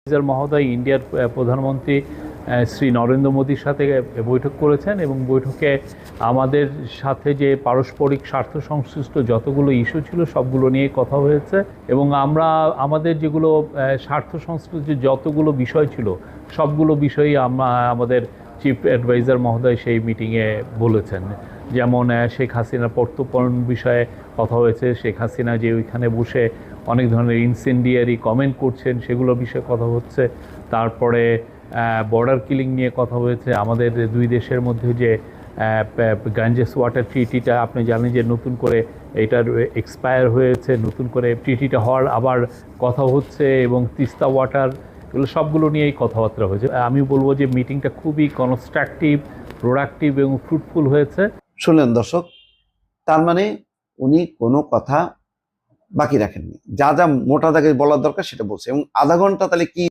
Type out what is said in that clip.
মহোদয় ইন্ডিয়ার প্রধানমন্ত্রী শ্রী নরেন্দ্র মোদীর সাথে বৈঠক করেছেন এবং বৈঠকে আমাদের সাথে যে পারস্পরিক স্বার্থ সংশ্লিষ্ট যতগুলো ইস্যু ছিল সবগুলো নিয়ে কথা হয়েছে এবং আমরা আমাদের যেগুলো স্বার্থ সংশ্লিষ্ট যতগুলো বিষয় ছিল সবগুলো বিষয়ই আমাদের চিফ অ্যাডভাইজার মহোদয় সেই মিটিংয়ে বলেছেন। যেমন শেখ হাসিনার প্রত্যর্পণ বিষয়ে কথা হয়েছে, শেখ হাসিনা যে ওইখানে বসে অনেক ধরনের ইনসেন্ডিয়ারি কমেন্ট করছেন সেগুলোর বিষয়ে কথা হচ্ছে। তারপরে বর্ডার কিলিং নিয়ে কথা হয়েছে। আমাদের দুই দেশের মধ্যে যে গাঞ্জেস ওয়াটার ট্রিটিটা আপনি জানেন যে নতুন করে এটার এক্সপায়ার হয়েছে, নতুন করে ট্রিটিটা হওয়ার আবার কথা হচ্ছে এবং তিস্তা ওয়াটার এগুলো সবগুলো নিয়েই কথাবার্তা হয়েছে। আমি বলবো যে মিটিংটা খুবই কনস্ট্রাকটিভ, প্রোডাক্টিভ এবং ফ্রুটফুল হয়েছে। শুনলেন দর্শক, তার মানে উনি কোনো কথা বাকি রাখেননি, যা যা মোটা দাগে বলার দরকার সেটা বলছে। এবং আধা ঘন্টা তাহলে কি